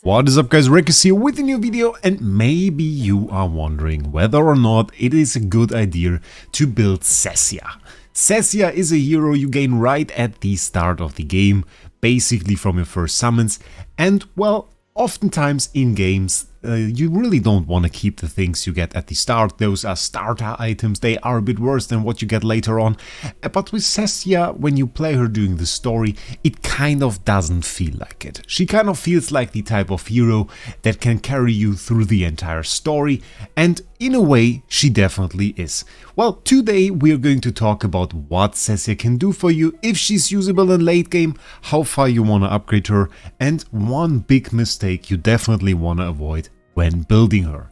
What is up guys, Wraec is here with a new video, and maybe you are wondering whether or not it is a good idea to build Cecia. Cecia is a hero you gain right at the start of the game, basically from your first summons, and well, oftentimes in games you really don't want to keep the things you get at the start. Those are starter items, they are a bit worse than what you get later on. But with Cecia, when you play her during the story, it kind of doesn't feel like it. She kind of feels like the type of hero that can carry you through the entire story, and in a way she definitely is. Well, today we're going to talk about what Cecia can do for you, if she's usable in late game, how far you want to upgrade her, and one big mistake you definitely want to avoid when building her.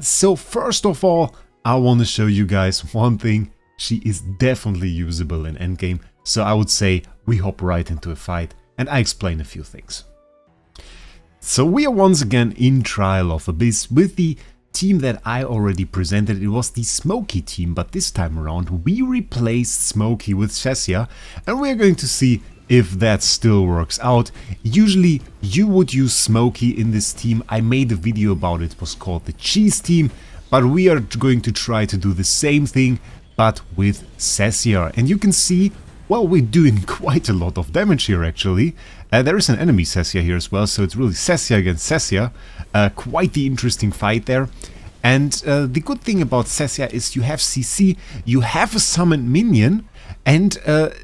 So first of all, I want to show you guys one thing. She is definitely usable in endgame, so I would say we hop right into a fight and I explain a few things. So we are once again in Trial of Abyss with the team that I already presented. It was the Smokey team, but this time around we replaced Smokey with Cecia, and we're going to see if that still works out. Usually you would use Smokey in this team. I made a video about it, it was called the Cheese team, but we are going to try to do the same thing but with Cecia. And you can see, well, we're doing quite a lot of damage here actually. There is an enemy Cecia here as well, so it's really Cecia against Cecia. Quite the interesting fight there. And the good thing about Cecia is you have CC, you have a summoned minion, and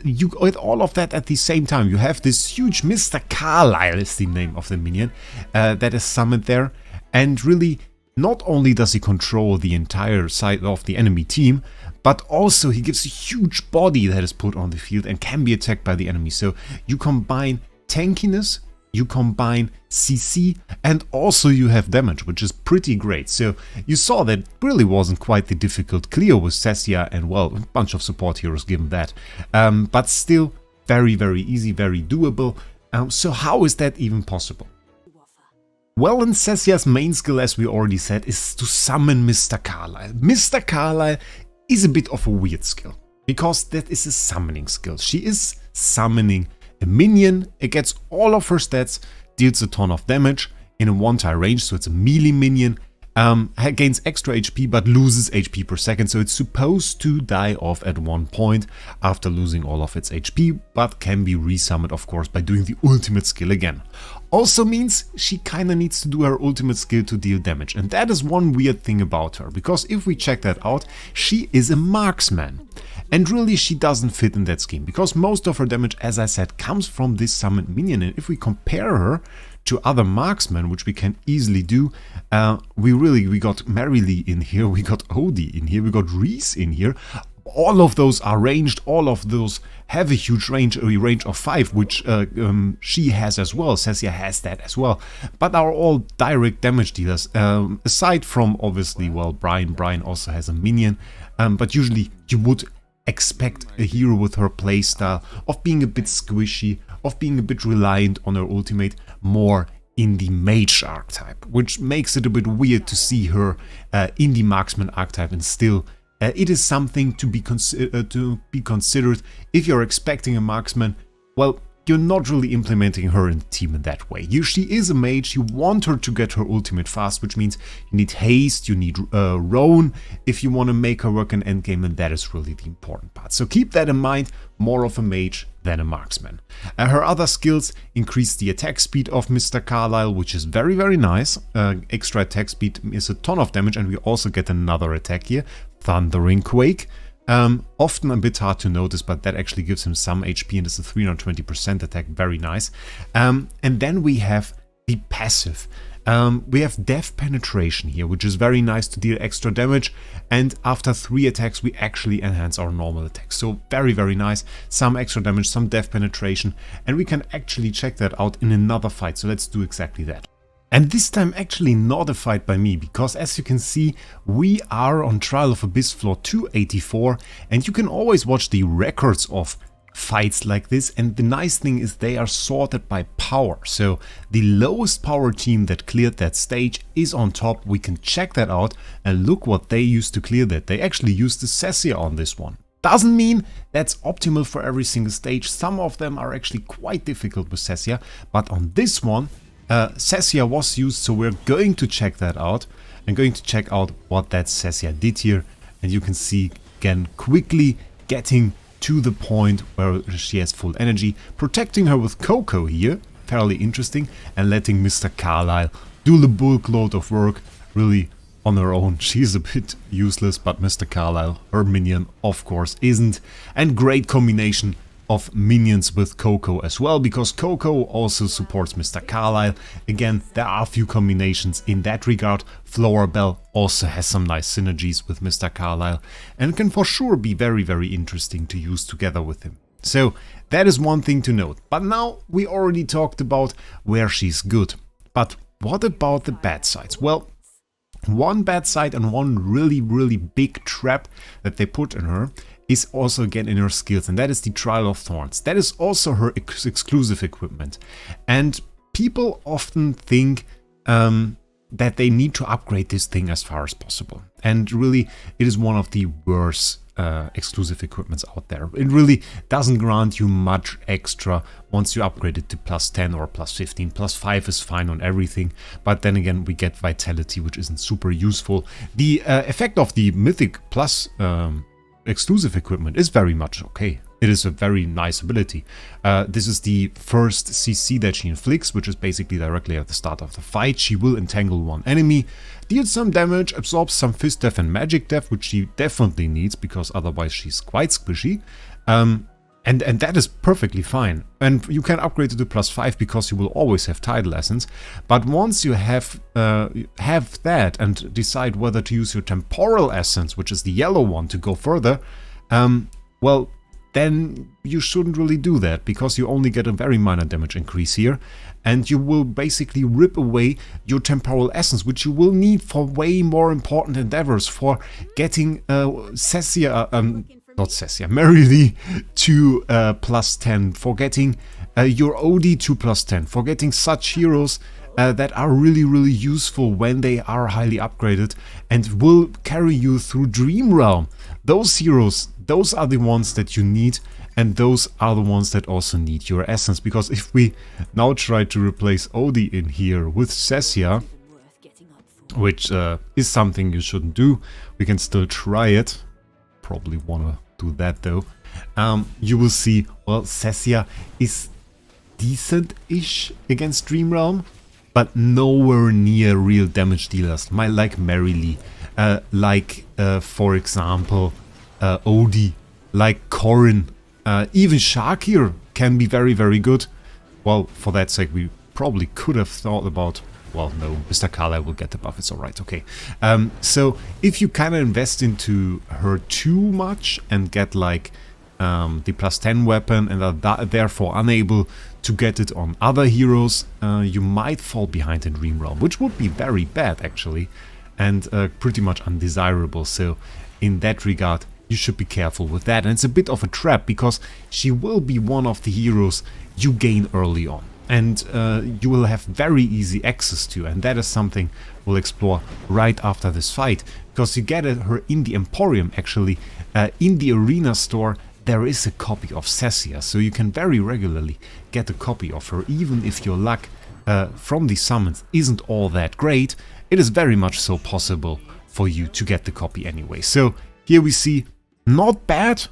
you with all of that at the same time. You have this huge Mr. Carlyle is the name of the minion that is summoned there. And really, not only does he control the entire side of the enemy team, but also he gives a huge body that is put on the field and can be attacked by the enemy. So you combine tankiness, you combine CC, and also you have damage, which is pretty great. So you saw that really wasn't quite the difficult clear with Cecia, and well, a bunch of support heroes given that. But still very easy, very doable. So how is that even possible? Well, in Cecia's main skill, as we already said, is to summon Mr. Carlyle. Mr. Carlyle is a bit of a weird skill, because that is a summoning skill. She is summoning a minion, it gets all of her stats, deals a ton of damage in a one-time range, so it's a melee minion, gains extra HP but loses HP per second, so it's supposed to die off at one point after losing all of its HP, but can be resummoned of course by doing the ultimate skill again. Also means she kinda needs to do her ultimate skill to deal damage, and that is one weird thing about her, because if we check that out, she is a marksman. And really she doesn't fit in that scheme, because most of her damage, as I said, comes from this summoned minion. And if we compare her to other marksmen, which we can easily do, we got Merrily in here, we got Odie in here, we got Reese in here. All of those are ranged, all of those have a huge range, a range of 5, which she has as well, Cecia has that as well, but are all direct damage dealers, aside from obviously, well, Brian also has a minion, but usually you would expect a hero with her playstyle of being a bit squishy, of being a bit reliant on her ultimate, more in the mage archetype, which makes it a bit weird to see her in the marksman archetype, and still it is something to be considered if you're expecting a marksman. Well, you're not really implementing her in the team in that way. She is a mage, you want her to get her ultimate fast, which means you need haste, you need roam if you want to make her work in endgame, and that is really the important part. So keep that in mind, more of a mage than a marksman. Her other skills increase the attack speed of Mr. Carlyle, which is very nice. Extra attack speed is a ton of damage, and we also get another attack here, Thundering Quake. Often a bit hard to notice, but that actually gives him some HP, and it's a 320% attack, very nice. And then we have the passive. We have Death Penetration here, which is very nice to deal extra damage, and after 3 attacks we actually enhance our normal attack. So very nice, some extra damage, some Death Penetration, and we can actually check that out in another fight, so let's do exactly that. And this time actually not a fight by me, because as you can see, we are on Trial of Abyss floor 284, and you can always watch the records of fights like this, and the nice thing is they are sorted by power. So the lowest power team that cleared that stage is on top. We can check that out, and look what they used to clear that. They actually used the Cecia on this one. Doesn't mean that's optimal for every single stage. Some of them are actually quite difficult with Cecia, but on this one Cecia was used, so we're going to check that out. I'm going to check out what that Cecia did here, and you can see again quickly getting to the point where she has full energy, protecting her with Coco here, fairly interesting, and letting Mr. Carlyle do the bulk load of work really on her own. She's a bit useless, but Mr. Carlyle, her minion, of course isn't. And great combination of minions with Coco as well, because Coco also supports Mr. Carlyle. Again, there are a few combinations in that regard. Florabelle also has some nice synergies with Mr. Carlyle and can for sure be very, very interesting to use together with him. So that is one thing to note. But now we already talked about where she's good. But what about the bad sides? Well, one bad side and one really, really big trap that they put in her is also again in her skills, and that is the Trial of Thorns. That is also her exclusive equipment. And people often think that they need to upgrade this thing as far as possible. And really, it is one of the worst exclusive equipments out there. It really doesn't grant you much extra once you upgrade it to +10 or +15. +5 is fine on everything, but then again we get Vitality, which isn't super useful. The effect of the Mythic Plus exclusive equipment is very much okay. It is a very nice ability. This is the first CC that she inflicts, which is basically directly at the start of the fight. She will entangle one enemy, deals some damage, absorbs some fist death and magic death, which she definitely needs because otherwise she's quite squishy. And that is perfectly fine. And you can upgrade it to +5 because you will always have Tidal Essence. But once you have that and decide whether to use your Temporal Essence, which is the yellow one, to go further, well, then you shouldn't really do that because you only get a very minor damage increase here. And you will basically rip away your Temporal Essence, which you will need for way more important endeavors, for getting Cecia, not Cecia, Marilee to +10, for getting your OD to +10, for getting such heroes that are really, really useful when they are highly upgraded and will carry you through Dream Realm. Those heroes, those are the ones that you need, and those are the ones that also need your essence, because if we now try to replace Odie in here with Cecia, which is something you shouldn't do, we can still try it. Probably wanna do that though. You will see, well, Cecia is decent-ish against Dream Realm, but nowhere near real damage dealers, like Marilee, for example, Odie, like Corrin, even Shakir can be very, very good. Well, for that sake, we probably could have thought about, well, no, Mr. Carlyle will get the buff, it's alright, okay. So, if you kind of invest into her too much and get like the +10 weapon and are therefore unable to get it on other heroes, you might fall behind in Dream Realm, which would be very bad actually, and pretty much undesirable. So in that regard, you should be careful with that. And it's a bit of a trap because she will be one of the heroes you gain early on, and you will have very easy access to, and that is something we'll explore right after this fight, because you get her in the Emporium actually. In the arena store there is a copy of Cecia, so you can very regularly get a copy of her, even if your luck from the summons isn't all that great. It is very much so possible for you to get the copy anyway. So here we see, not bad,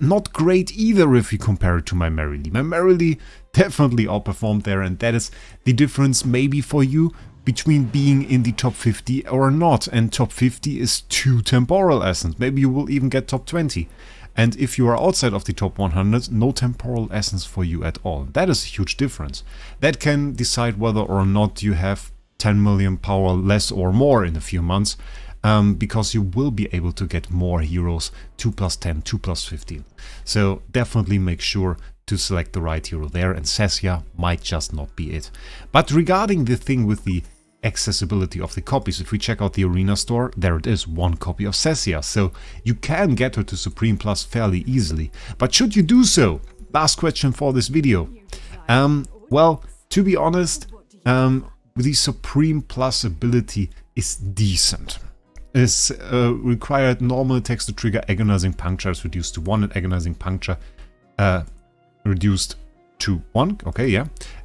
not great either if you compare it to my Marilee. My Marilee definitely outperformed there, and that is the difference maybe for you between being in the top 50 or not. And top 50 is 2 Temporal Essence, maybe you will even get top 20. And if you are outside of the top 100, no Temporal Essence for you at all. That is a huge difference. That can decide whether or not you have 10 million power less or more in a few months, because you will be able to get more heroes 2 + 10, 2 + 15. So definitely make sure to select the right hero there, and Cecia might just not be it. But regarding the thing with the accessibility of the copies, if we check out the arena store, there it is, 1 copy of Cecia, so you can get her to Supreme Plus fairly easily. But should you do so? Last question for this video. Well, to be honest, the Supreme Plus ability is decent. It's required normal attacks to trigger Agonizing Puncture is reduced to 1, and Agonizing Puncture reduced to 1, okay, yeah.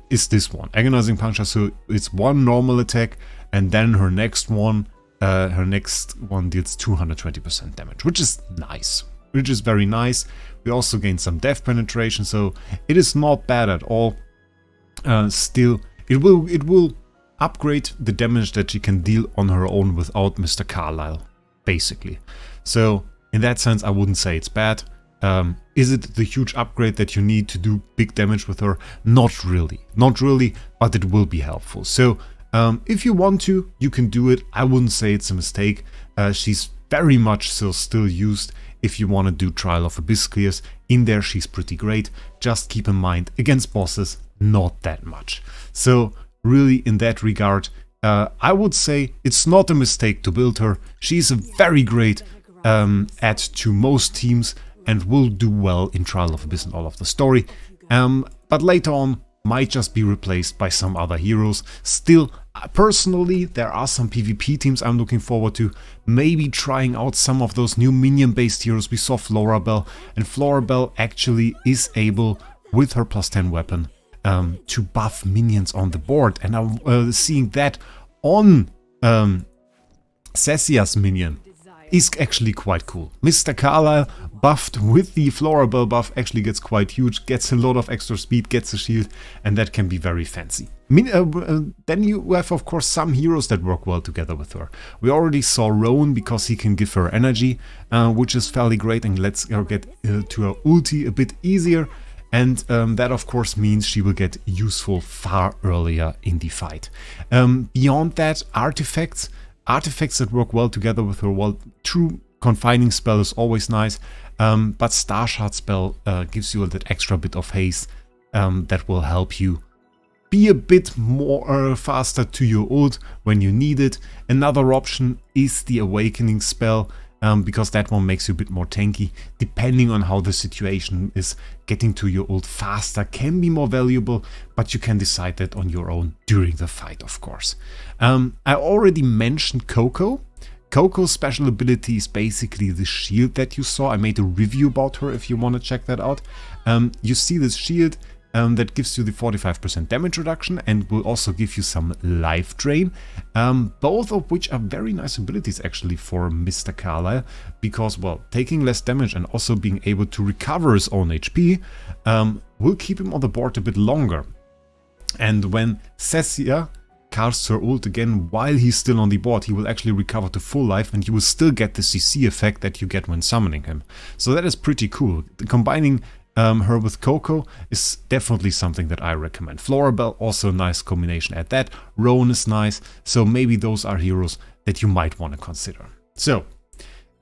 is this one, Agonizing Puncture. So it's one normal attack, and then her next one deals 220% damage, which is nice, which is very nice. We also gain some death penetration, so it is not bad at all. Still, it will upgrade the damage that she can deal on her own without Mr. Carlyle, basically. So in that sense, I wouldn't say it's bad. Is it the huge upgrade that you need to do big damage with her? Not really, but it will be helpful. So if you want to, you can do it. I wouldn't say it's a mistake. She's very much so still used if you want to do Trial of Abyss clears. In there, she's pretty great. Just keep in mind, against bosses, not that much. So really, in that regard, I would say it's not a mistake to build her. She's a very great add to most teams and will do well in Trial of Abyss and all of the story. But later on, might just be replaced by some other heroes. Still, personally, there are some PvP teams I'm looking forward to. Maybe trying out some of those new minion-based heroes. We saw Florabelle, and Florabelle actually is able, with her +10 weapon, to buff minions on the board. And I'm seeing that on Cecia's minion is actually quite cool. Mr. Carlyle buffed with the Florabelle buff actually gets quite huge, gets a lot of extra speed, gets a shield, and that can be very fancy. Then you have, of course, some heroes that work well together with her. We already saw Rowan because he can give her energy, which is fairly great and lets her get to her ulti a bit easier. And that, of course, means she will get useful far earlier in the fight. Beyond that, artifacts that work well together with her. Well, true Confining Spell is always nice, but Star Shard Spell gives you that extra bit of haste that will help you be a bit more faster to your ult when you need it. Another option is the Awakening Spell, because that one makes you a bit more tanky. Depending on how the situation is, getting to your ult faster can be more valuable, but you can decide that on your own during the fight, of course. I already mentioned Coco. Coco's special ability is basically the shield that you saw. I made a review about her if you want to check that out. You see this shield that gives you the 45% damage reduction and will also give you some life drain, both of which are very nice abilities actually for Mr. Carlyle, because, well, taking less damage and also being able to recover his own HP will keep him on the board a bit longer. And when Cecia casts her ult again while he's still on the board, he will actually recover to full life, and you will still get the CC effect that you get when summoning him. So that is pretty cool. Combining her with Coco is definitely something that I recommend. Florabelle, also a nice combination at that. Rowan is nice, so maybe those are heroes that you might want to consider. So,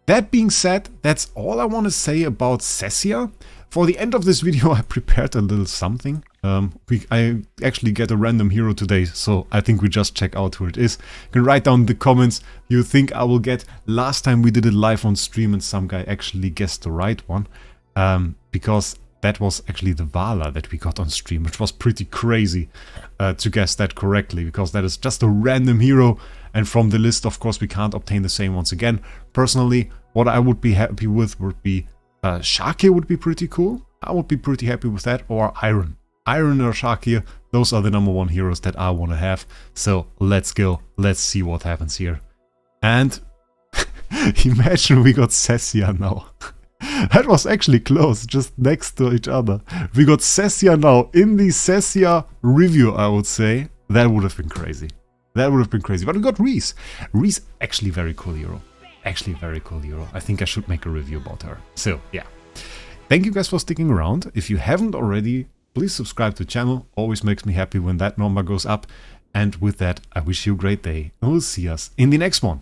that being said, that's all I want to say about Cecia. For the end of this video, I prepared a little something. I actually get a random hero today, so I think we just check out who it is. You can write down in the comments you think I will get. Last time we did it live on stream and some guy actually guessed the right one, because that was actually the Vala that we got on stream, which was pretty crazy to guess that correctly, because that is just a random hero, and from the list, of course, we can't obtain the same once again. Personally, what I would be happy with would be Shakir would be pretty cool. I would be pretty happy with that, or Iron. Iron or Shakir, those are the #1 heroes that I want to have. So let's go, let's see what happens here. And imagine we got Cecia now. That was actually close, just next to each other. We got Cecia now in the Cecia review, I would say. That would have been crazy. That would have been crazy. But we got Reese. Reese, actually very cool hero. Actually very cool hero. I think I should make a review about her. So, yeah. Thank you guys for sticking around. If you haven't already, please subscribe to the channel. Always makes me happy when that number goes up. And with that, I wish you a great day. And we'll see us in the next one.